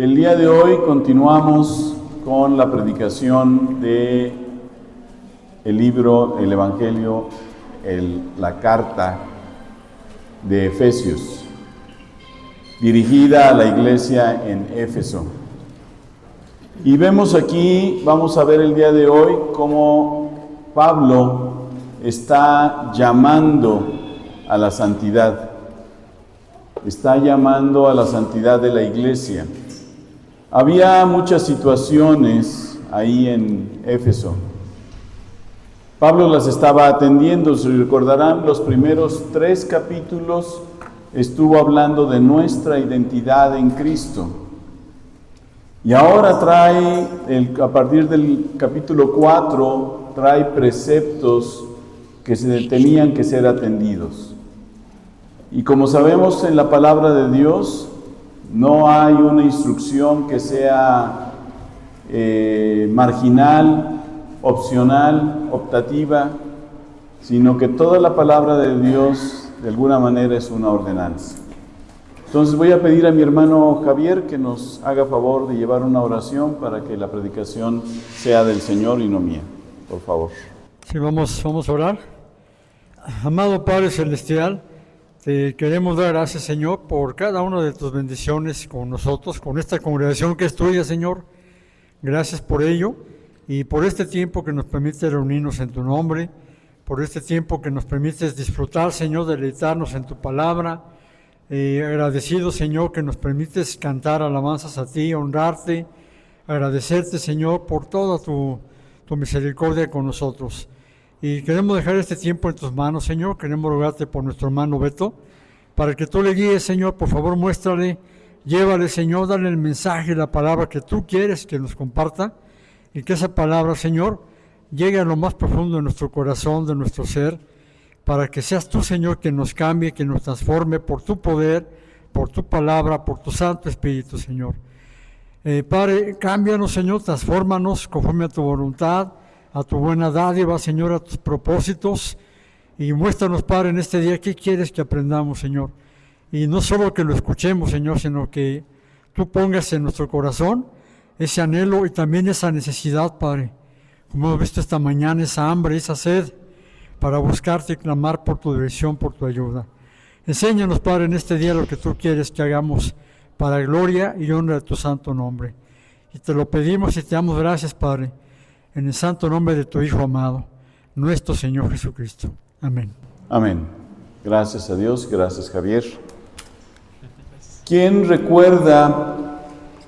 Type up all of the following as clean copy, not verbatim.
El día de hoy continuamos con la predicación de el libro, el Evangelio, la carta de Efesios, dirigida a la iglesia en Éfeso. Y vemos aquí, vamos a ver el día de hoy, cómo Pablo está llamando a la santidad. Está llamando a la santidad de la iglesia. Había muchas situaciones ahí en Éfeso. Pablo las estaba atendiendo. Si recordarán, los primeros 3 capítulos estuvo hablando de nuestra identidad en Cristo. Y ahora trae, a partir del capítulo 4, trae preceptos que tenían que ser atendidos. Y como sabemos en la palabra de Dios, no hay una instrucción que sea marginal, opcional, optativa, sino que toda la palabra de Dios de alguna manera es una ordenanza. Entonces voy a pedir a mi hermano Javier que nos haga favor de llevar una oración para que la predicación sea del Señor y no mía, por favor. Sí, vamos a orar. Amado Padre Celestial, te queremos dar gracias, Señor, por cada una de tus bendiciones con nosotros, con esta congregación que es tuya, Señor. Gracias por ello y por este tiempo que nos permite reunirnos en tu nombre, por este tiempo que nos permites disfrutar, Señor, deleitarnos en tu palabra. Agradecido, Señor, que nos permites cantar alabanzas a ti, honrarte, agradecerte, Señor, por toda tu misericordia con nosotros. Y queremos dejar este tiempo en tus manos, Señor. Queremos rogarte por nuestro hermano Beto, para que tú le guíes, Señor. Por favor, muéstrale, llévale, Señor, dale el mensaje, la palabra que tú quieres que nos comparta, y que esa palabra, Señor, llegue a lo más profundo de nuestro corazón, de nuestro ser, para que seas tú, Señor, que nos cambie, que nos transforme por tu poder, por tu palabra, por tu Santo Espíritu, Señor. Padre, cámbianos, Señor, transfórmanos conforme a tu voluntad, a tu buena dádiva, Señor, a tus propósitos, y muéstranos, Padre, en este día qué quieres que aprendamos, Señor. Y no solo que lo escuchemos, Señor, sino que tú pongas en nuestro corazón ese anhelo y también esa necesidad, Padre, como hemos visto esta mañana, esa hambre, esa sed, para buscarte y clamar por tu dirección, por tu ayuda. Enséñanos, Padre, en este día lo que tú quieres que hagamos para gloria y honra de tu santo nombre. Y te lo pedimos y te damos gracias, Padre, en el santo nombre de tu Hijo amado, nuestro Señor Jesucristo. Amén. Amén. Gracias a Dios, gracias Javier. ¿Quién recuerda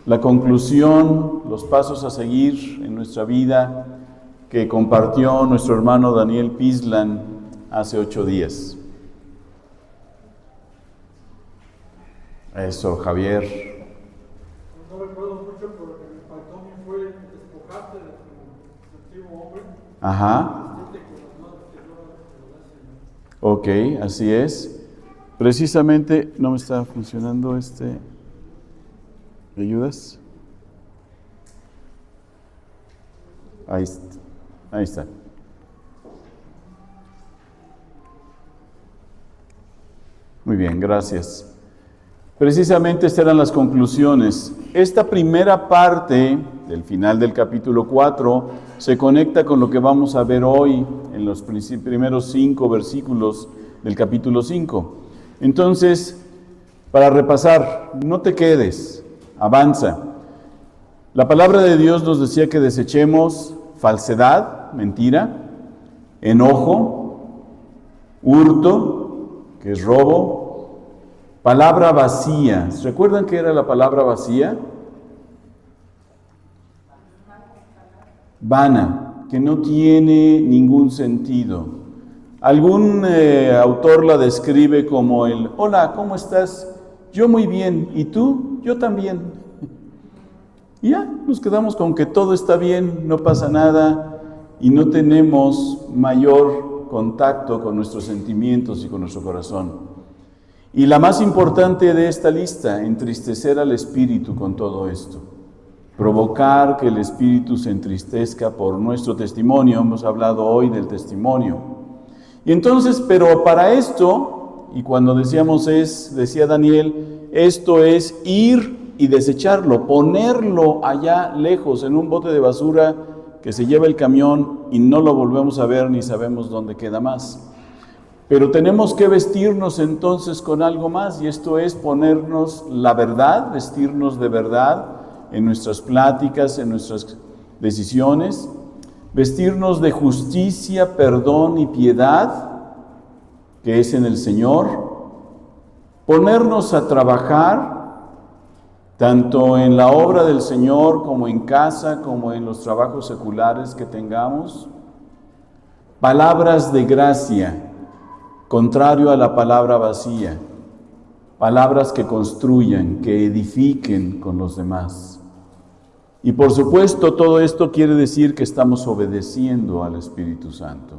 la conclusión, los pasos a seguir en nuestra vida que compartió nuestro hermano Daniel Pislan hace 8 días? Eso, Javier. No recuerdo mucho, pero lo que me faltó a mí fue despojarte de tu antiguo hombre. Ajá. Ok, así es. Precisamente, no me está funcionando ¿me ayudas? Ahí está. Muy bien, gracias. Precisamente estas eran las conclusiones. Esta primera parte del final del capítulo 4 se conecta con lo que vamos a ver hoy en los primeros 5 versículos del capítulo 5. Entonces, para repasar, no te quedes, avanza. La palabra de Dios nos decía que desechemos falsedad, mentira, enojo, hurto, que es robo, palabra vacía. ¿Recuerdan qué era la palabra vacía? Vana, que no tiene ningún sentido. Algún autor la describe como el: hola, ¿cómo estás? Yo muy bien, ¿y tú? Yo también. Y ya, nos quedamos con que todo está bien, no pasa nada, y no tenemos mayor contacto con nuestros sentimientos y con nuestro corazón. Y la más importante de esta lista, entristecer al Espíritu con todo esto. Provocar que el Espíritu se entristezca por nuestro testimonio. Hemos hablado hoy del testimonio. Y entonces, pero para esto, y cuando decía Daniel, esto es ir y desecharlo, ponerlo allá lejos en un bote de basura que se lleva el camión y no lo volvemos a ver ni sabemos dónde queda más. Pero tenemos que vestirnos entonces con algo más, y esto es ponernos la verdad, vestirnos de verdad en nuestras pláticas, en nuestras decisiones, vestirnos de justicia, perdón y piedad, que es en el Señor, ponernos a trabajar, tanto en la obra del Señor como en casa, como en los trabajos seculares que tengamos, palabras de gracia, contrario a la palabra vacía, palabras que construyan, que edifiquen con los demás. Y por supuesto, todo esto quiere decir que estamos obedeciendo al Espíritu Santo,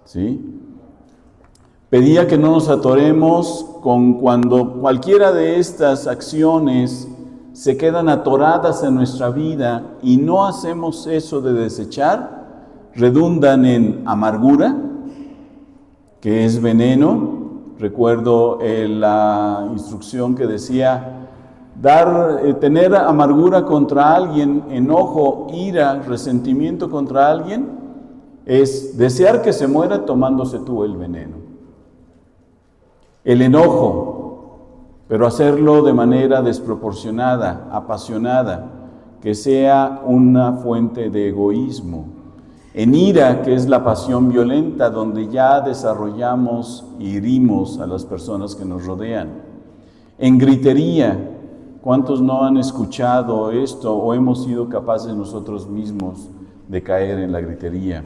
¿sí? Pedía que no nos atoremos con cuando cualquiera de estas acciones se quedan atoradas en nuestra vida y no hacemos eso de desechar, redundan en amargura, que es veneno. Recuerdo la instrucción que decía, tener amargura contra alguien, enojo, ira, resentimiento contra alguien, es desear que se muera tomándose tú el veneno. El enojo, pero hacerlo de manera desproporcionada, apasionada, que sea una fuente de egoísmo. En ira, que es la pasión violenta, donde ya desarrollamos y herimos a las personas que nos rodean. En gritería, ¿cuántos no han escuchado esto o hemos sido capaces nosotros mismos de caer en la gritería?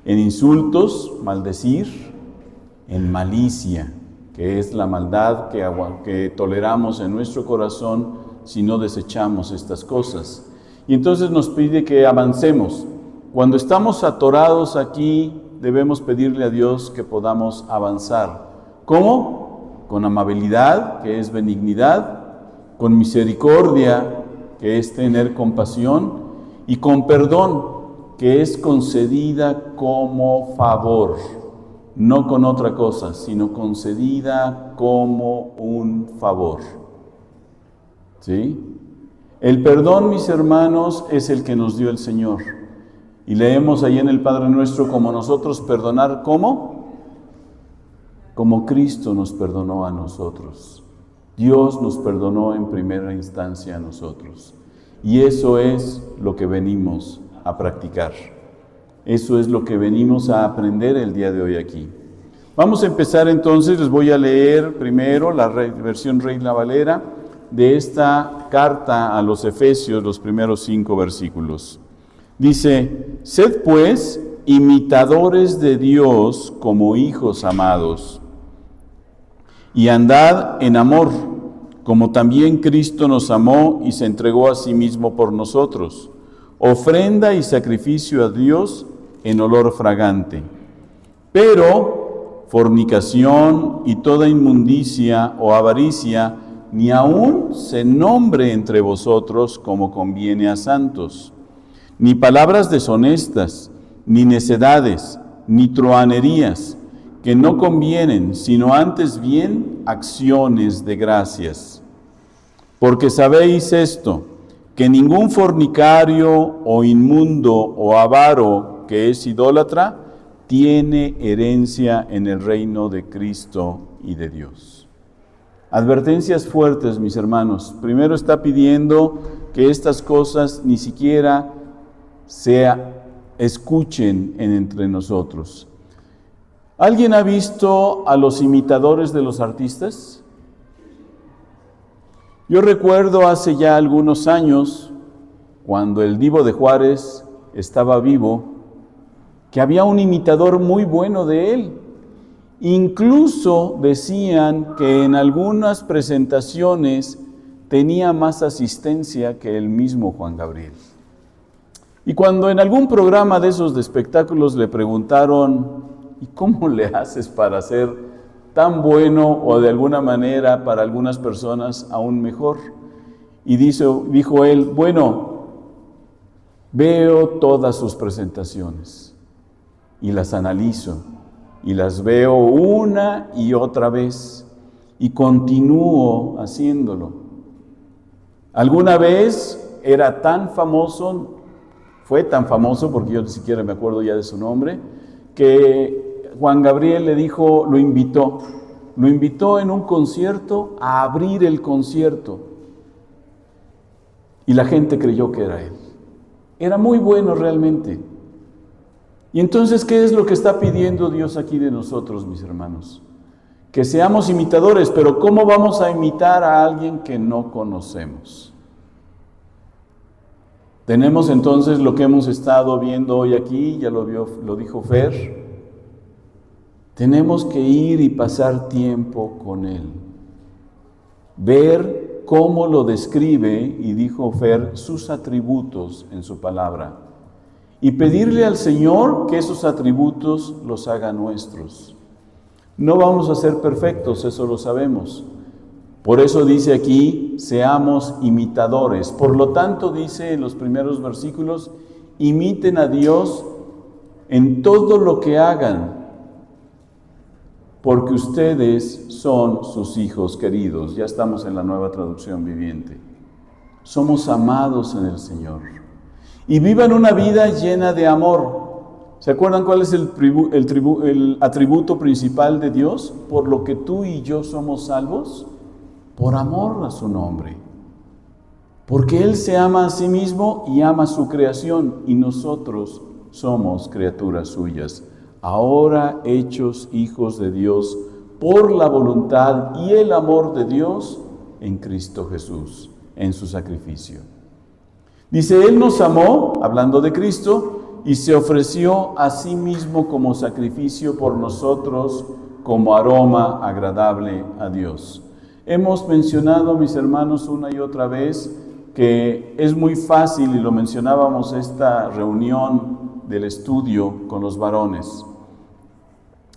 En insultos, maldecir. En malicia, que es la maldad que toleramos en nuestro corazón si no desechamos estas cosas. Y entonces nos pide que avancemos. Cuando estamos atorados aquí, debemos pedirle a Dios que podamos avanzar. ¿Cómo? Con amabilidad, que es benignidad, con misericordia, que es tener compasión, y con perdón, que es concedida como favor, no con otra cosa, sino concedida como un favor. ¿Sí? El perdón, mis hermanos, es el que nos dio el Señor. Y leemos ahí en el Padre Nuestro, como nosotros perdonar, ¿cómo? Como Cristo nos perdonó a nosotros. Dios nos perdonó en primera instancia a nosotros. Y eso es lo que venimos a practicar. Eso es lo que venimos a aprender el día de hoy aquí. Vamos a empezar entonces, les voy a leer primero la versión Reina Valera de esta carta a los Efesios, los primeros 5 versículos. Dice, sed pues imitadores de Dios como hijos amados, y andad en amor, como también Cristo nos amó y se entregó a sí mismo por nosotros, ofrenda y sacrificio a Dios en olor fragante. Pero fornicación y toda inmundicia o avaricia ni aun se nombre entre vosotros como conviene a santos, ni palabras deshonestas, ni necedades, ni truhanerías, que no convienen, sino antes bien acciones de gracias. Porque sabéis esto, que ningún fornicario o inmundo o avaro que es idólatra, tiene herencia en el reino de Cristo y de Dios. Advertencias fuertes, mis hermanos. Primero está pidiendo que estas cosas ni siquiera se escuchen entre nosotros. ¿Alguien ha visto a los imitadores de los artistas? Yo recuerdo hace ya algunos años, cuando el Divo de Juárez estaba vivo, que había un imitador muy bueno de él. Incluso decían que en algunas presentaciones tenía más asistencia que el mismo Juan Gabriel. Y cuando en algún programa de esos de espectáculos le preguntaron, ¿y cómo le haces para ser tan bueno o de alguna manera para algunas personas aún mejor? Y dijo él, bueno, veo todas sus presentaciones y las analizo y las veo una y otra vez y continúo haciéndolo. Alguna vez era tan famoso, fue tan famoso, porque yo ni siquiera me acuerdo ya de su nombre, que Juan Gabriel le dijo, lo invitó en un concierto a abrir el concierto. Y la gente creyó que era él. Era muy bueno realmente. Y entonces, ¿qué es lo que está pidiendo Dios aquí de nosotros, mis hermanos? Que seamos imitadores, pero ¿cómo vamos a imitar a alguien que no conocemos? Tenemos entonces lo que hemos estado viendo hoy aquí, ya lo dijo Fer. Tenemos que ir y pasar tiempo con Él. Ver cómo lo describe, y dijo Fer, sus atributos en su palabra. Y pedirle al Señor que esos atributos los haga nuestros. No vamos a ser perfectos, eso lo sabemos. Por eso dice aquí, seamos imitadores. Por lo tanto, dice en los primeros versículos, imiten a Dios en todo lo que hagan, porque ustedes son sus hijos queridos. Ya estamos en la Nueva Traducción Viviente. Somos amados en el Señor. Y vivan una vida llena de amor. ¿Se acuerdan cuál es el atributo principal de Dios? Por lo que tú y yo somos salvos, por amor a su nombre. Porque Él se ama a sí mismo y ama su creación, y nosotros somos criaturas suyas, ahora hechos hijos de Dios por la voluntad y el amor de Dios en Cristo Jesús, en su sacrificio. Dice, Él nos amó, hablando de Cristo, y se ofreció a sí mismo como sacrificio por nosotros, como aroma agradable a Dios. Hemos mencionado, mis hermanos, una y otra vez, que es muy fácil, y lo mencionábamos esta reunión del estudio con los varones,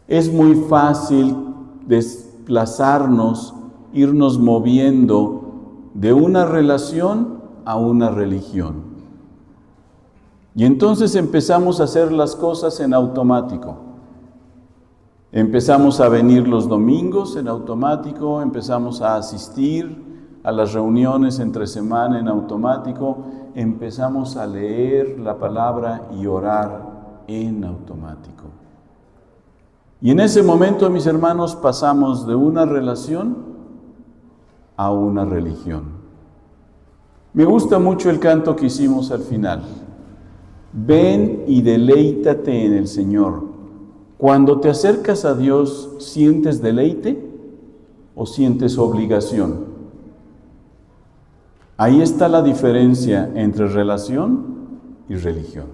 es muy fácil desplazarnos, irnos moviendo de una relación a una religión. Y entonces empezamos a hacer las cosas en automático. Empezamos a venir los domingos en automático, empezamos a asistir a las reuniones entre semana en automático, empezamos a leer la palabra y orar en automático. Y en ese momento, mis hermanos, pasamos de una relación a una religión. Me gusta mucho el canto que hicimos al final. Ven y deleítate en el Señor. Cuando te acercas a Dios, ¿sientes deleite o sientes obligación? Ahí está la diferencia entre relación y religión.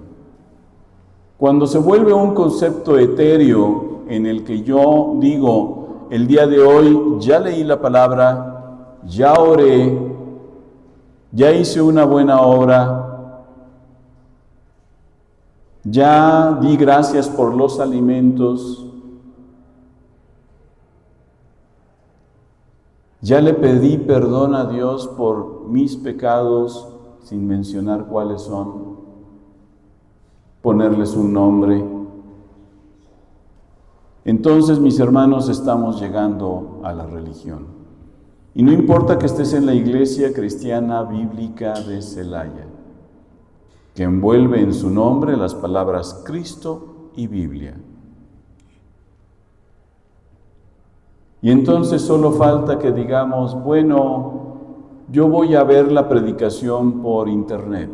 Cuando se vuelve un concepto etéreo en el que yo digo, el día de hoy ya leí la palabra, ya oré, ya hice una buena obra, ya di gracias por los alimentos, ya le pedí perdón a Dios por mis pecados, sin mencionar cuáles son, ponerles un nombre. Entonces, mis hermanos, estamos llegando a la religión. Y no importa que estés en la iglesia cristiana bíblica de Celaya, que envuelve en su nombre las palabras Cristo y Biblia. Y entonces solo falta que digamos, bueno, yo voy a ver la predicación por internet,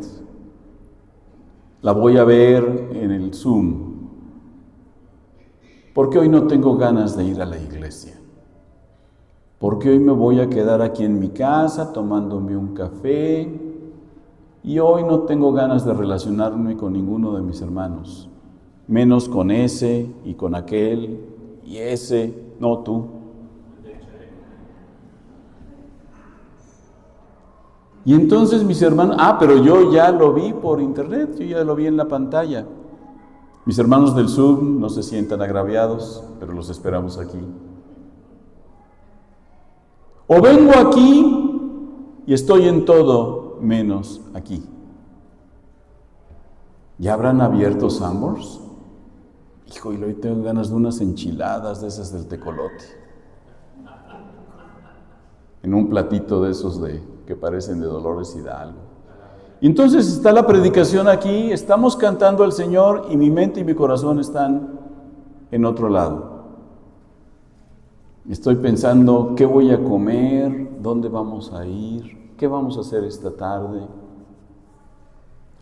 la voy a ver en el Zoom, porque hoy no tengo ganas de ir a la iglesia, porque hoy me voy a quedar aquí en mi casa tomándome un café, y hoy no tengo ganas de relacionarme con ninguno de mis hermanos, menos con ese y con aquel y ese, no tú. Y entonces mis hermanos, pero yo ya lo vi por internet, yo ya lo vi en la pantalla. Mis hermanos del Zoom no se sientan agraviados, pero los esperamos aquí. O vengo aquí y estoy en todo menos aquí. ¿Ya habrán abierto Sanborns? Hijo, y hoy tengo ganas de unas enchiladas de esas del tecolote. En un platito de esos de que parecen de Dolores Hidalgo. Y entonces está la predicación aquí, estamos cantando al Señor y mi mente y mi corazón están en otro lado. Estoy pensando qué voy a comer, dónde vamos a ir, qué vamos a hacer esta tarde,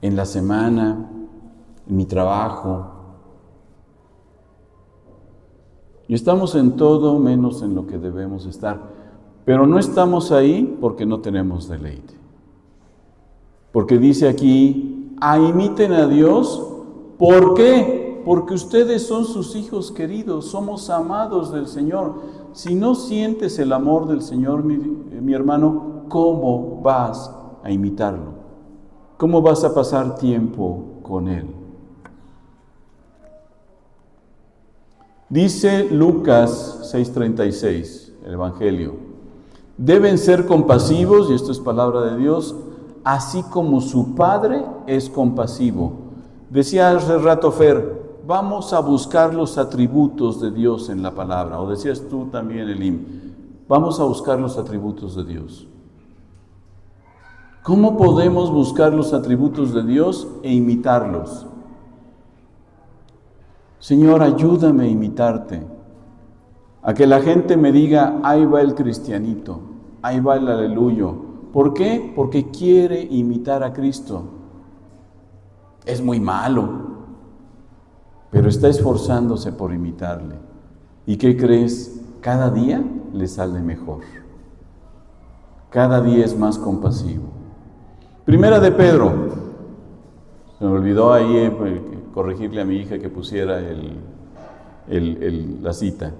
en la semana, en mi trabajo. Y estamos en todo menos en lo que debemos estar. Pero no estamos ahí porque no tenemos deleite. Porque dice aquí, imiten a Dios. ¿Por qué? Porque ustedes son sus hijos queridos, somos amados del Señor. Si no sientes el amor del Señor, mi hermano, ¿cómo vas a imitarlo? ¿Cómo vas a pasar tiempo con Él? Dice Lucas 6:36, el Evangelio, deben ser compasivos, y esto es palabra de Dios, así como su Padre es compasivo. Decía hace rato Fer, vamos a buscar los atributos de Dios en la palabra, o decías tú también, Elim, vamos a buscar los atributos de Dios. ¿Cómo podemos buscar los atributos de Dios e imitarlos? Señor, ayúdame a imitarte, a que la gente me diga, ahí va el cristianito, ahí va el aleluyo. ¿Por qué? Porque quiere imitar a Cristo. Es muy malo, pero está esforzándose por imitarle. ¿Y qué crees? Cada día le sale mejor. Cada día es más compasivo. Primera de Pedro. Se me olvidó ahí corregirle a mi hija que pusiera la cita.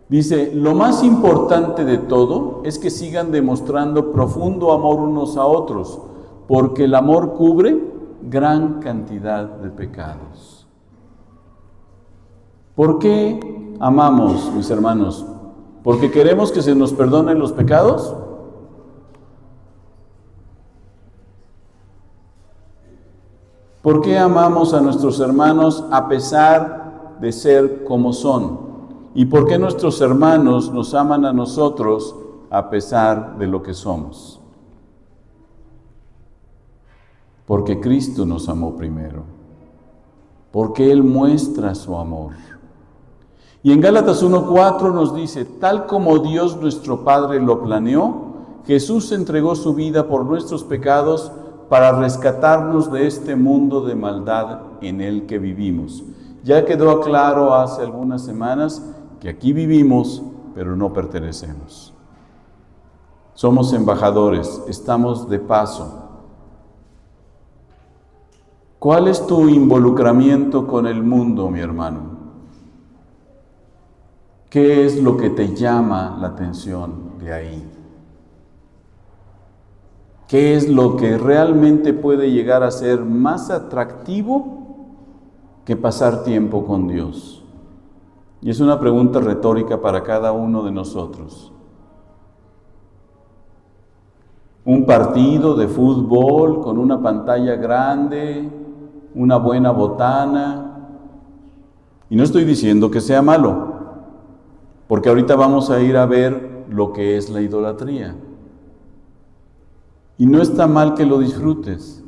Dice, lo más importante de todo es que sigan demostrando profundo amor unos a otros, porque el amor cubre gran cantidad de pecados. ¿Por qué amamos, mis hermanos? ¿Porque queremos que se nos perdonen los pecados? ¿Por qué amamos a nuestros hermanos a pesar de ser como son? ¿Y por qué nuestros hermanos nos aman a nosotros a pesar de lo que somos? Porque Cristo nos amó primero. Porque Él muestra su amor. Y en Gálatas 1:4 nos dice, tal como Dios nuestro Padre lo planeó, Jesús entregó su vida por nuestros pecados para rescatarnos de este mundo de maldad en el que vivimos. Ya quedó claro hace algunas semanas que aquí vivimos, pero no pertenecemos. Somos embajadores, estamos de paso. ¿Cuál es tu involucramiento con el mundo, mi hermano? ¿Qué es lo que te llama la atención de ahí? ¿Qué es lo que realmente puede llegar a ser más atractivo que pasar tiempo con Dios? Y es una pregunta retórica para cada uno de nosotros. Un partido de fútbol con una pantalla grande, una buena botana. Y no estoy diciendo que sea malo, porque ahorita vamos a ir a ver lo que es la idolatría. Y no está mal que lo disfrutes.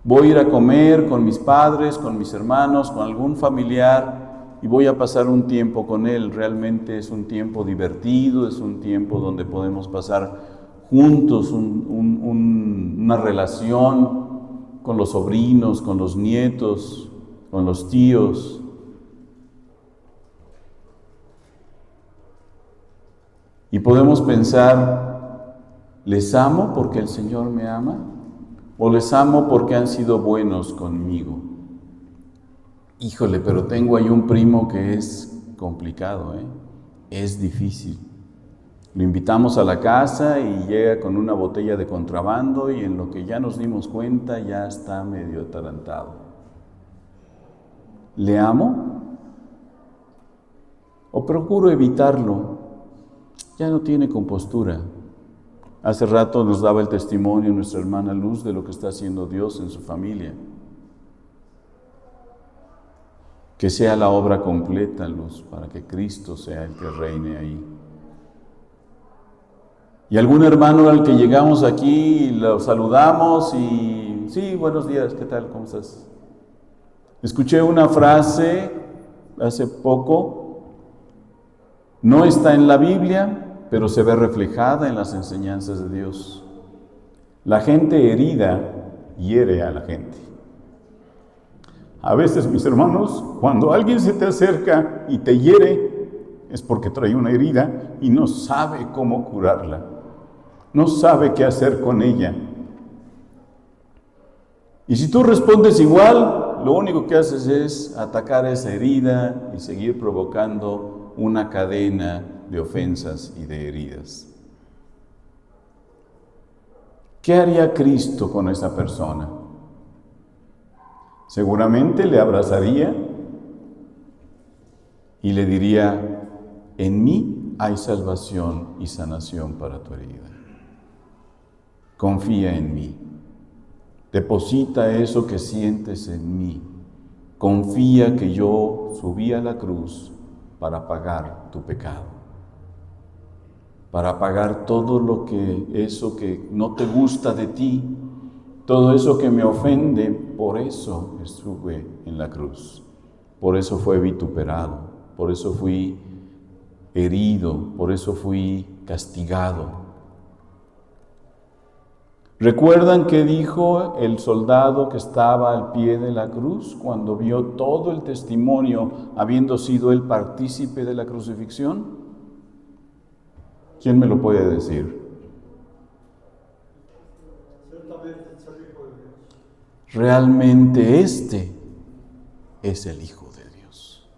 Voy a ir a comer con mis padres, con mis hermanos, con algún familiar y voy a pasar un tiempo con él. Realmente es un tiempo divertido, es un tiempo donde podemos pasar juntos una relación con los sobrinos, con los nietos, con los tíos. Y podemos pensar, ¿les amo porque el Señor me ama? ¿O les amo porque han sido buenos conmigo? Híjole, pero tengo ahí un primo que es complicado, es difícil. Lo invitamos a la casa y llega con una botella de contrabando y en lo que ya nos dimos cuenta ya está medio atarantado. ¿Le amo? ¿O procuro evitarlo? Ya no tiene compostura. Hace rato nos daba el testimonio nuestra hermana Luz de lo que está haciendo Dios en su familia. Que sea la obra completa, Luz, para que Cristo sea el que reine ahí. Y algún hermano al que llegamos aquí y lo saludamos y, sí, buenos días, ¿qué tal? ¿Cómo estás? Escuché una frase hace poco, no está en la Biblia, pero se ve reflejada en las enseñanzas de Dios. La gente herida hiere a la gente. A veces, mis hermanos, cuando alguien se te acerca y te hiere, es porque trae una herida y no sabe cómo curarla. No sabe qué hacer con ella. Y si tú respondes igual, lo único que haces es atacar esa herida y seguir provocando una cadena de ofensas y de heridas. ¿Qué haría Cristo con esa persona? Seguramente le abrazaría y le diría: en mí hay salvación y sanación para tu herida. Confía en mí. Deposita eso que sientes en mí. Confía que yo subí a la cruz para pagar tu pecado, para pagar todo eso que no te gusta de ti, todo eso que me ofende. Por eso estuve en la cruz, por eso fue vituperado, por eso fui herido, por eso fui castigado. ¿Recuerdan qué dijo el soldado que estaba al pie de la cruz cuando vio todo el testimonio, habiendo sido él partícipe de la crucifixión? ¿Quién me lo puede decir? Realmente este es el Hijo de Dios.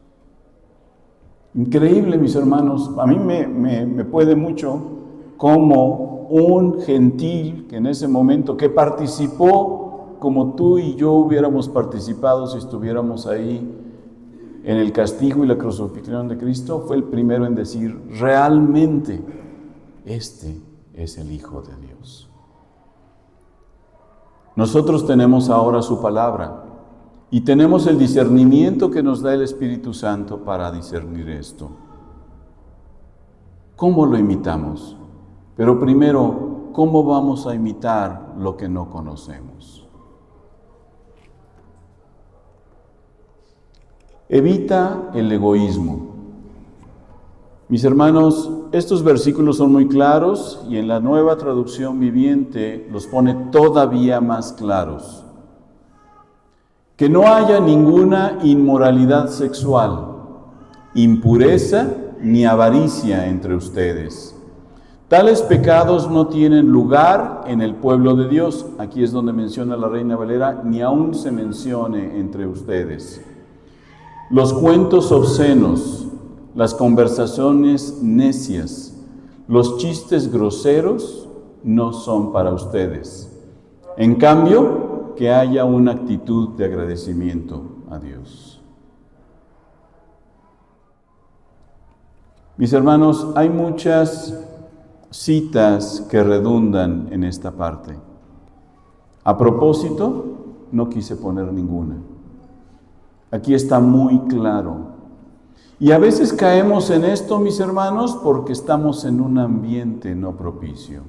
Increíble, mis hermanos. A mí me puede mucho cómo un gentil que en ese momento, que participó como tú y yo hubiéramos participado si estuviéramos ahí en el castigo y la crucifixión de Cristo, fue el primero en decir: realmente este es el Hijo de Dios. Nosotros tenemos ahora su palabra y tenemos el discernimiento que nos da el Espíritu Santo para discernir esto. ¿Cómo lo imitamos? Pero primero, ¿cómo vamos a imitar lo que no conocemos? Evita el egoísmo. Mis hermanos, estos versículos son muy claros y en la Nueva Traducción Viviente los pone todavía más claros. Que no haya ninguna inmoralidad sexual, impureza ni avaricia entre ustedes. Tales pecados no tienen lugar en el pueblo de Dios. Aquí es donde menciona la Reina Valera: ni aún se mencione entre ustedes. Los cuentos obscenos, las conversaciones necias, los chistes groseros no son para ustedes. En cambio, que haya una actitud de agradecimiento a Dios. Mis hermanos, hay muchas citas que redundan en esta parte. A propósito, no quise poner ninguna. Aquí está muy claro. Y a veces caemos en esto, mis hermanos, porque estamos en un ambiente no propicio.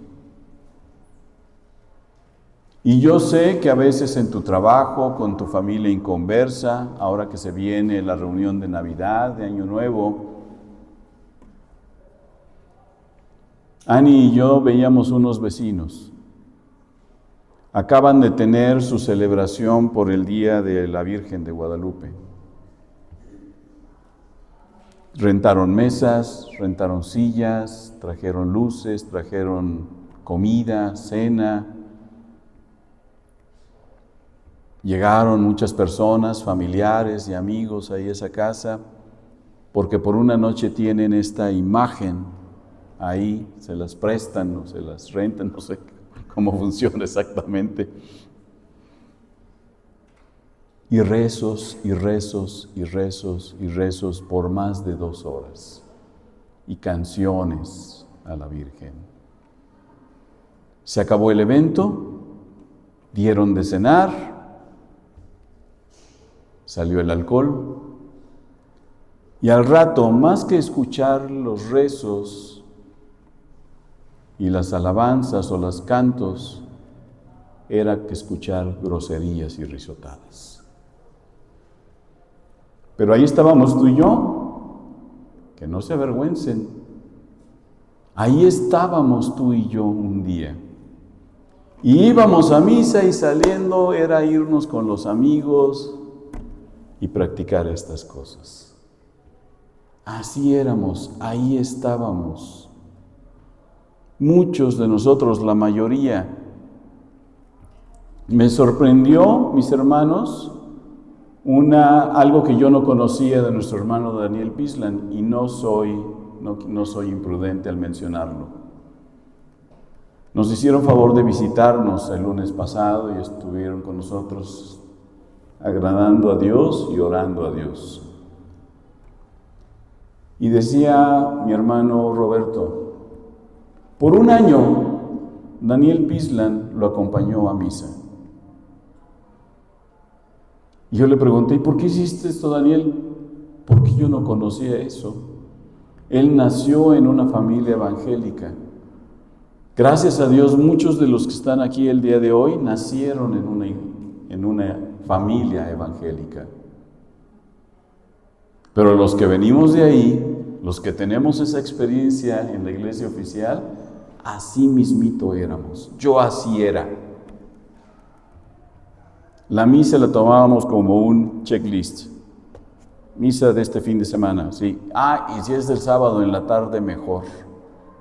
Y yo sé que a veces en tu trabajo, con tu familia inconversa, ahora que se viene la reunión de Navidad, de Año Nuevo, Ani y yo veíamos unos vecinos. Acaban de tener su celebración por el Día de la Virgen de Guadalupe. Rentaron mesas, rentaron sillas, trajeron luces, trajeron comida, cena. Llegaron muchas personas, familiares y amigos ahí a esa casa, porque por una noche tienen esta imagen ahí, se las prestan o se las rentan, no sé cómo funciona exactamente. Y rezos, y rezos, y rezos, y rezos por más de 2 horas. Y canciones a la Virgen. Se acabó el evento, dieron de cenar, salió el alcohol, y al rato, más que escuchar los rezos, y las alabanzas o los cantos era que escuchar groserías y risotadas. Pero ahí estábamos tú y yo, que no se avergüencen. Ahí estábamos tú y yo un día. Y íbamos a misa y saliendo era irnos con los amigos y practicar estas cosas. Así éramos, ahí estábamos. Muchos de nosotros, la mayoría. Me sorprendió, mis hermanos, algo que yo no conocía de nuestro hermano Daniel Pislan, y no soy imprudente al mencionarlo. Nos hicieron favor de visitarnos el lunes pasado y estuvieron con nosotros agradando a Dios y orando a Dios. Y decía mi hermano Roberto, por un año Daniel Pislan lo acompañó a misa. Y yo le pregunté, ¿y por qué hiciste esto, Daniel? Porque yo no conocía eso. Él nació en una familia evangélica. Gracias a Dios, muchos de los que están aquí el día de hoy nacieron en una familia evangélica. Pero los que venimos de ahí, los que tenemos esa experiencia en la iglesia oficial, así mismito éramos. Yo así era. La misa la tomábamos como un checklist. Misa de este fin de semana, sí. Y si es del sábado en la tarde, mejor,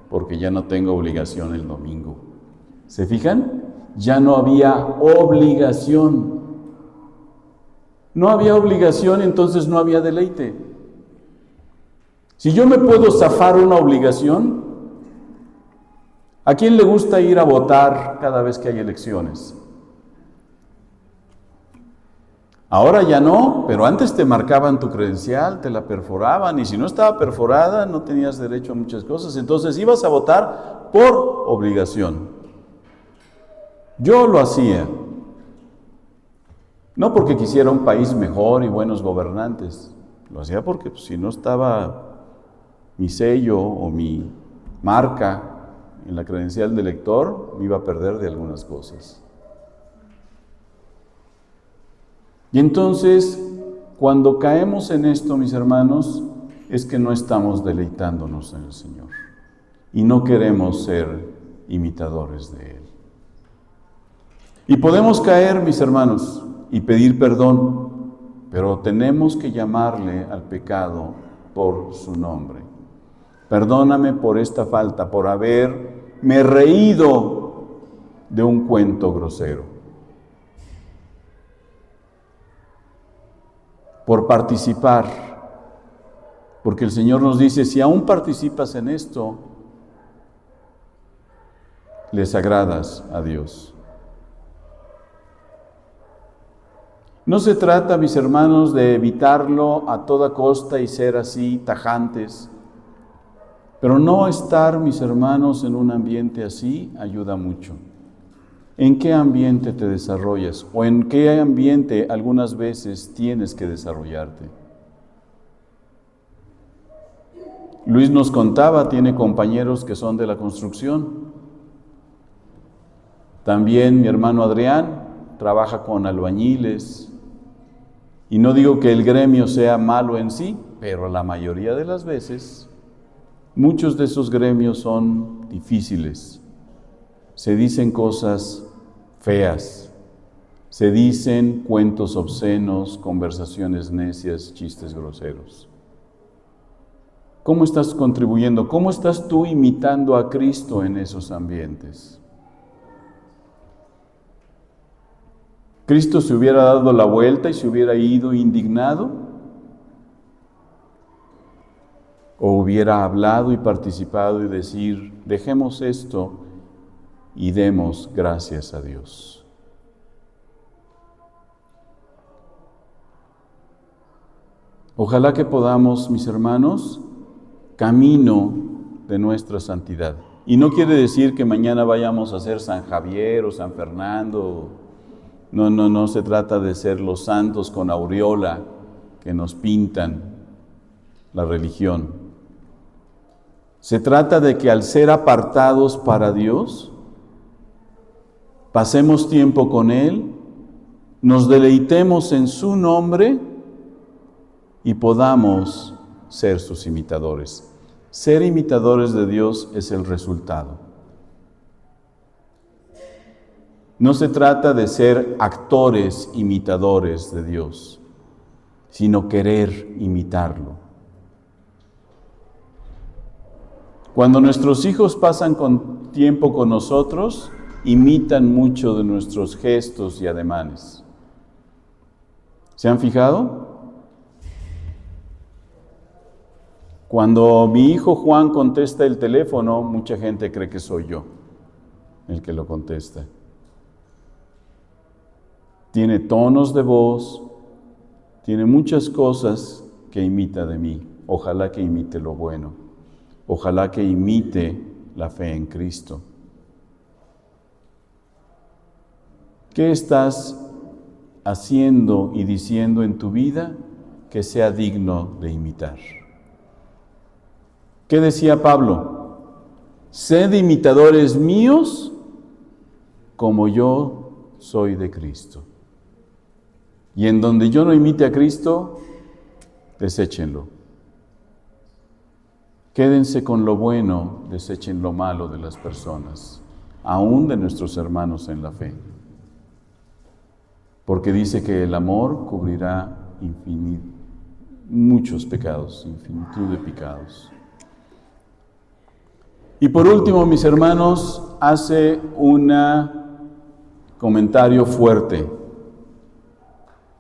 porque ya no tengo obligación el domingo. ¿Se fijan? Ya no había obligación. No había obligación, entonces no había deleite. Si yo me puedo zafar una obligación, ¿a quién le gusta ir a votar cada vez que hay elecciones? Ahora ya no, pero antes te marcaban tu credencial, te la perforaban, y si no estaba perforada no tenías derecho a muchas cosas. Entonces ibas a votar por obligación. Yo lo hacía, no porque quisiera un país mejor y buenos gobernantes, lo hacía porque si no estaba mi sello o mi marca en la credencial de elector, me iba a perder de algunas cosas. Y entonces, cuando caemos en esto, mis hermanos, es que no estamos deleitándonos en el Señor y no queremos ser imitadores de Él. Y podemos caer, mis hermanos, y pedir perdón, pero tenemos que llamarle al pecado por su nombre. Perdóname por esta falta, por haberme reído de un cuento grosero. Por participar, porque el Señor nos dice, si aún participas en esto, les agradas a Dios. No se trata, mis hermanos, de evitarlo a toda costa y ser así tajantes, pero no estar, mis hermanos, en un ambiente así ayuda mucho. ¿En qué ambiente te desarrollas? ¿O en qué ambiente algunas veces tienes que desarrollarte? Luis nos contaba, tiene compañeros que son de la construcción. También mi hermano Adrián trabaja con albañiles. Y no digo que el gremio sea malo en sí, pero la mayoría de las veces, muchos de esos gremios son difíciles. Se dicen cosas feas, se dicen cuentos obscenos, conversaciones necias, chistes groseros. ¿Cómo estás contribuyendo? ¿Cómo estás tú imitando a Cristo en esos ambientes? ¿Cristo se hubiera dado la vuelta y se hubiera ido indignado? ¿O hubiera hablado y participado y decir, dejemos esto y demos gracias a Dios? Ojalá que podamos, mis hermanos, camino de nuestra santidad. Y no quiere decir que mañana vayamos a ser San Javier o San Fernando. No se trata de ser los santos con aureola que nos pintan la religión, Se trata de que al ser apartados para Dios, pasemos tiempo con Él, nos deleitemos en su nombre y podamos ser sus imitadores. Ser imitadores de Dios es el resultado. No se trata de ser actores imitadores de Dios, sino querer imitarlo. Cuando nuestros hijos pasan tiempo con nosotros, imitan mucho de nuestros gestos y ademanes. ¿Se han fijado? Cuando mi hijo Juan contesta el teléfono, mucha gente cree que soy yo el que lo contesta. Tiene tonos de voz, tiene muchas cosas que imita de mí. Ojalá que imite lo bueno. Ojalá que imite la fe en Cristo. ¿Qué estás haciendo y diciendo en tu vida que sea digno de imitar? ¿Qué decía Pablo? Sed imitadores míos como yo soy de Cristo. Y en donde yo no imite a Cristo, deséchenlo. Quédense con lo bueno, desechen lo malo de las personas, aún de nuestros hermanos en la fe. Porque dice que el amor cubrirá muchos pecados, infinitud de pecados. Y por último, mis hermanos, hace un comentario fuerte,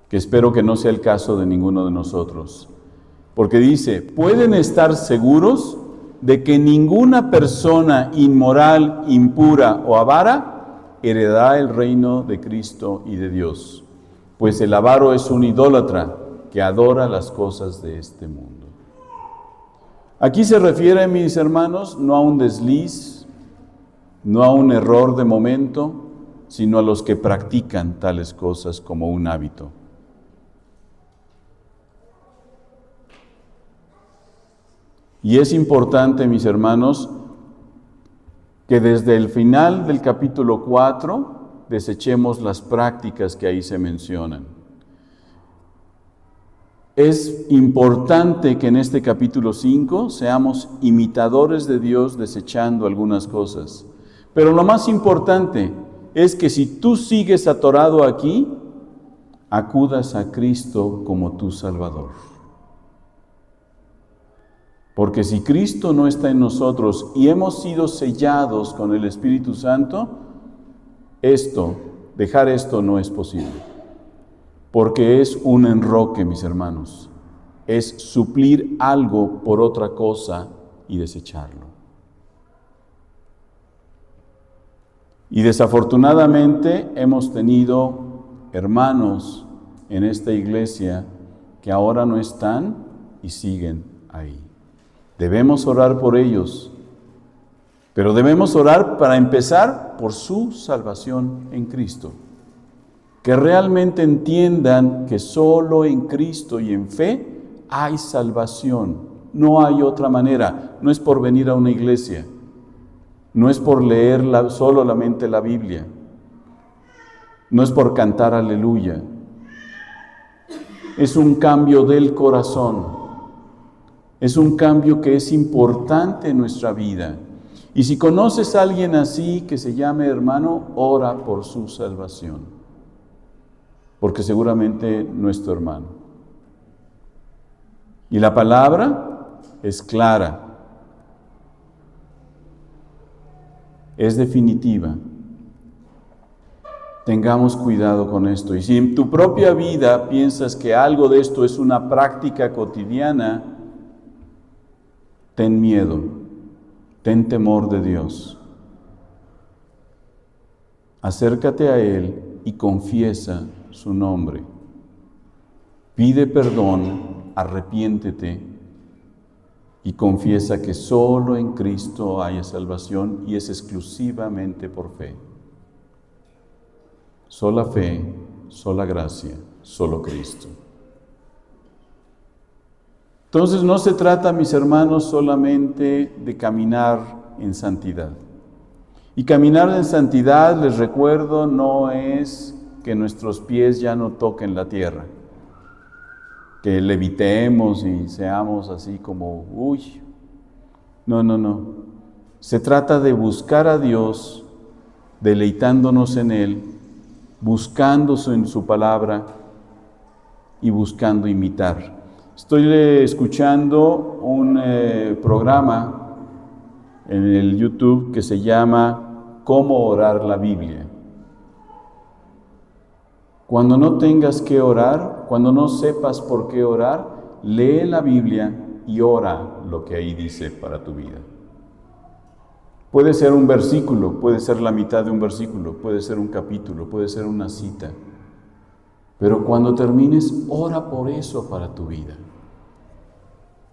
que espero que no sea el caso de ninguno de nosotros. Porque dice, pueden estar seguros de que ninguna persona inmoral, impura o avara heredará el reino de Cristo y de Dios, pues el avaro es un idólatra que adora las cosas de este mundo. Aquí se refiere, mis hermanos, no a un desliz, no a un error de momento, sino a los que practican tales cosas como un hábito. Y es importante, mis hermanos, que desde el final del capítulo 4 desechemos las prácticas que ahí se mencionan. Es importante que en este capítulo 5 seamos imitadores de Dios desechando algunas cosas. Pero lo más importante es que si tú sigues atorado aquí, acudas a Cristo como tu Salvador. Porque si Cristo no está en nosotros y hemos sido sellados con el Espíritu Santo, dejar esto no es posible. Porque es un enroque, mis hermanos. Es suplir algo por otra cosa y desecharlo. Y desafortunadamente hemos tenido hermanos en esta iglesia que ahora no están y siguen ahí. Debemos orar por ellos, pero debemos orar para empezar por su salvación en Cristo. Que realmente entiendan que solo en Cristo y en fe hay salvación. No hay otra manera. No es por venir a una iglesia. No es por leer solamente la Biblia. No es por cantar aleluya. Es un cambio del corazón. Es un cambio que es importante en nuestra vida. Y si conoces a alguien así que se llame hermano, ora por su salvación. Porque seguramente no es tu hermano. Y la palabra es clara. Es definitiva. Tengamos cuidado con esto. Y si en tu propia vida piensas que algo de esto es una práctica cotidiana, ten miedo, ten temor de Dios. Acércate a Él y confiesa su nombre. Pide perdón, arrepiéntete y confiesa que solo en Cristo hay salvación y es exclusivamente por fe. Sola fe, sola gracia, solo Cristo. Entonces no se trata, mis hermanos, solamente de caminar en santidad. Y caminar en santidad, les recuerdo, no es que nuestros pies ya no toquen la tierra, que levitemos y seamos así como, uy. No. Se trata de buscar a Dios, deleitándonos en Él, buscando en su palabra y buscando imitar. Estoy escuchando un programa en el YouTube que se llama ¿Cómo orar la Biblia? Cuando no tengas que orar, cuando no sepas por qué orar, lee la Biblia y ora lo que ahí dice para tu vida. Puede ser un versículo, puede ser la mitad de un versículo, puede ser un capítulo, puede ser una cita. Pero cuando termines, ora por eso para tu vida.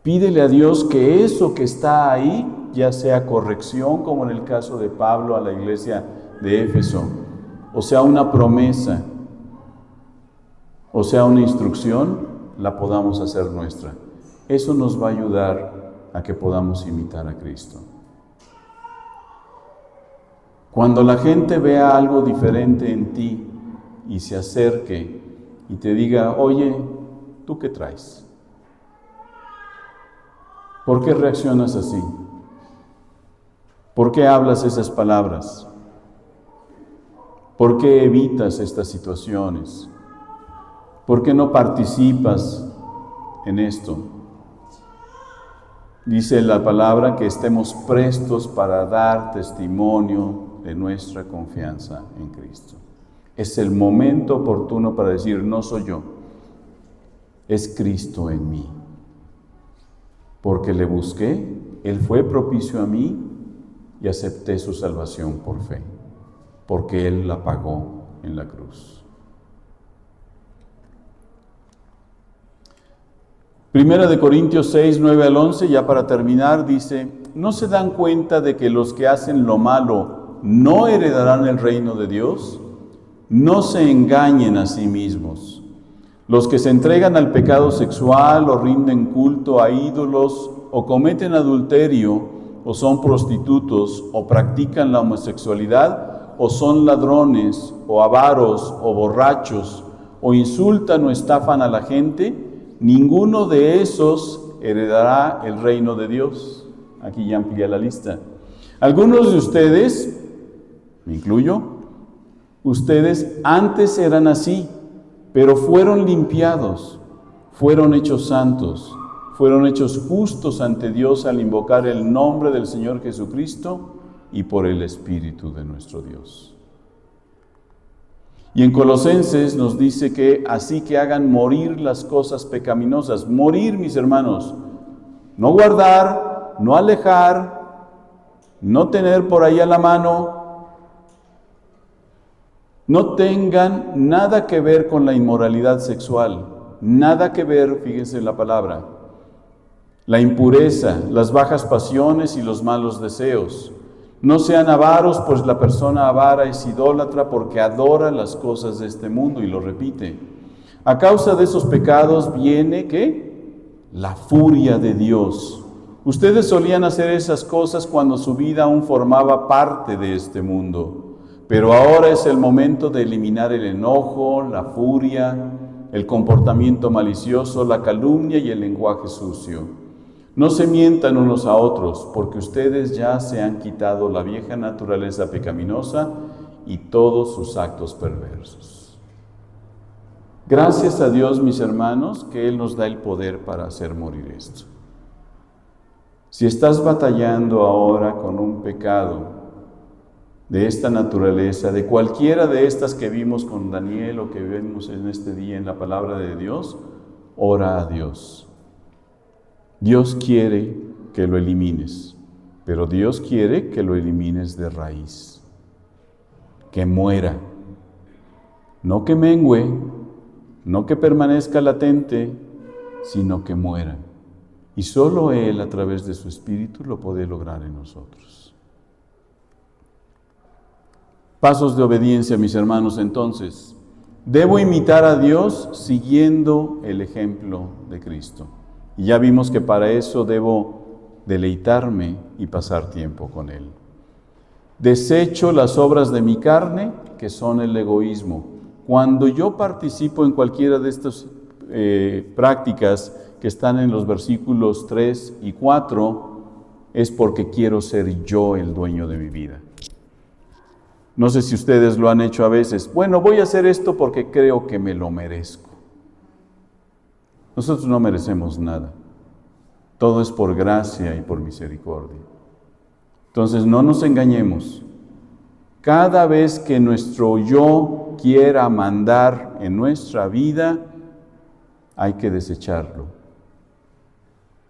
Pídele a Dios que eso que está ahí, ya sea corrección, como en el caso de Pablo a la iglesia de Éfeso, o sea una promesa, o sea una instrucción, la podamos hacer nuestra. Eso nos va a ayudar a que podamos imitar a Cristo. Cuando la gente vea algo diferente en ti y se acerque y te diga, oye, ¿tú qué traes? ¿Por qué reaccionas así? ¿Por qué hablas esas palabras? ¿Por qué evitas estas situaciones? ¿Por qué no participas en esto? Dice la palabra que estemos prestos para dar testimonio de nuestra confianza en Cristo. Es el momento oportuno para decir, no soy yo, es Cristo en mí. Porque le busqué, Él fue propicio a mí y acepté su salvación por fe, porque Él la pagó en la cruz. Primera de Corintios 6, 9 al 11, ya para terminar, dice, ¿no se dan cuenta de que los que hacen lo malo no heredarán el reino de Dios? No se engañen a sí mismos. Los que se entregan al pecado sexual o rinden culto a ídolos o cometen adulterio o son prostitutos o practican la homosexualidad o son ladrones o avaros o borrachos o insultan o estafan a la gente, ninguno de esos heredará el reino de Dios. Aquí ya amplía la lista. Algunos de ustedes, me incluyo, ustedes antes eran así, pero fueron limpiados, fueron hechos santos, fueron hechos justos ante Dios al invocar el nombre del Señor Jesucristo y por el Espíritu de nuestro Dios. Y en Colosenses nos dice que así que hagan morir las cosas pecaminosas. Morir, mis hermanos, no guardar, no alejar, no tener por ahí a la mano. No tengan nada que ver con la inmoralidad sexual, nada que ver, fíjense en la palabra, la impureza, las bajas pasiones y los malos deseos. No sean avaros, pues la persona avara es idólatra porque adora las cosas de este mundo, y lo repite. A causa de esos pecados viene, ¿qué? La furia de Dios. Ustedes solían hacer esas cosas cuando su vida aún formaba parte de este mundo. Pero ahora es el momento de eliminar el enojo, la furia, el comportamiento malicioso, la calumnia y el lenguaje sucio. No se mientan unos a otros, porque ustedes ya se han quitado la vieja naturaleza pecaminosa y todos sus actos perversos. Gracias a Dios, mis hermanos, que Él nos da el poder para hacer morir esto. Si estás batallando ahora con un pecado de esta naturaleza, de cualquiera de estas que vimos con Daniel o que vemos en este día en la palabra de Dios, ora a Dios. Dios quiere que lo elimines, pero Dios quiere que lo elimines de raíz, que muera, no que mengüe, no que permanezca latente, sino que muera. Y solo Él, a través de su Espíritu, lo puede lograr en nosotros. Pasos de obediencia, mis hermanos, entonces. Debo imitar a Dios siguiendo el ejemplo de Cristo. Y ya vimos que para eso debo deleitarme y pasar tiempo con Él. Desecho las obras de mi carne, que son el egoísmo. Cuando yo participo en cualquiera de estas prácticas que están en los versículos 3 y 4, es porque quiero ser yo el dueño de mi vida. No sé si ustedes lo han hecho a veces. Bueno, voy a hacer esto porque creo que me lo merezco. Nosotros no merecemos nada. Todo es por gracia y por misericordia. Entonces, no nos engañemos. Cada vez que nuestro yo quiera mandar en nuestra vida, hay que desecharlo.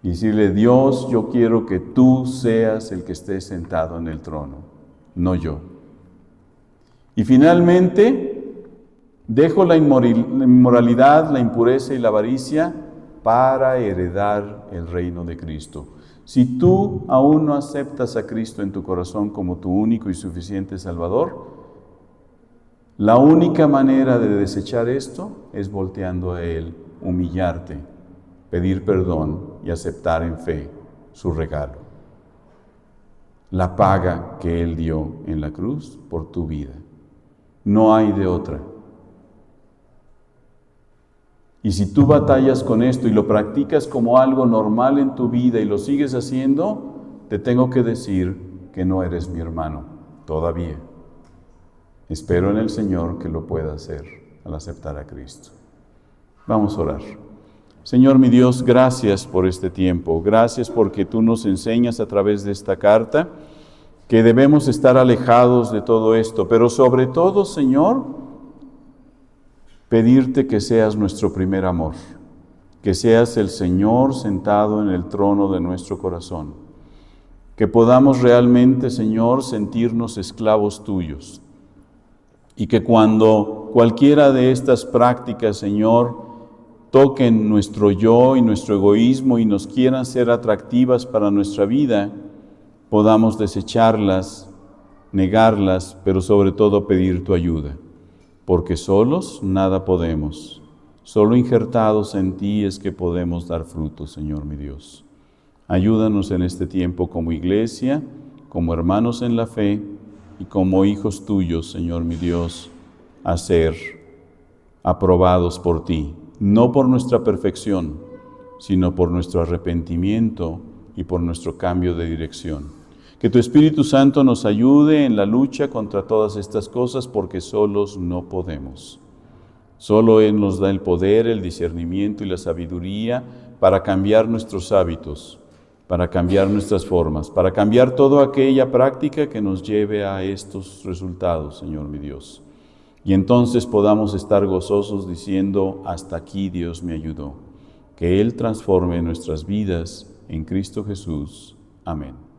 Y decirle, Dios, yo quiero que tú seas el que esté sentado en el trono, no yo. Y finalmente, dejo la inmoralidad, la impureza y la avaricia para heredar el reino de Cristo. Si tú aún no aceptas a Cristo en tu corazón como tu único y suficiente Salvador, la única manera de desechar esto es volteando a Él, humillarte, pedir perdón y aceptar en fe su regalo. La paga que Él dio en la cruz por tu vida. No hay de otra. Y si tú batallas con esto y lo practicas como algo normal en tu vida y lo sigues haciendo, te tengo que decir que no eres mi hermano todavía. Espero en el Señor que lo pueda hacer al aceptar a Cristo. Vamos a orar. Señor mi Dios, gracias por este tiempo. Gracias porque tú nos enseñas a través de esta carta que debemos estar alejados de todo esto, pero sobre todo, Señor, pedirte que seas nuestro primer amor, que seas el Señor sentado en el trono de nuestro corazón, que podamos realmente, Señor, sentirnos esclavos tuyos, y que cuando cualquiera de estas prácticas, Señor, toquen nuestro yo y nuestro egoísmo y nos quieran ser atractivas para nuestra vida, podamos desecharlas, negarlas, pero sobre todo pedir tu ayuda. Porque solos nada podemos, solo injertados en ti es que podemos dar fruto, Señor mi Dios. Ayúdanos en este tiempo como iglesia, como hermanos en la fe y como hijos tuyos, Señor mi Dios, a ser aprobados por ti, no por nuestra perfección, sino por nuestro arrepentimiento y por nuestro cambio de dirección. Que tu Espíritu Santo nos ayude en la lucha contra todas estas cosas porque solos no podemos. Solo Él nos da el poder, el discernimiento y la sabiduría para cambiar nuestros hábitos, para cambiar nuestras formas, para cambiar toda aquella práctica que nos lleve a estos resultados, Señor mi Dios. Y entonces podamos estar gozosos diciendo, hasta aquí Dios me ayudó. Que Él transforme nuestras vidas en Cristo Jesús. Amén.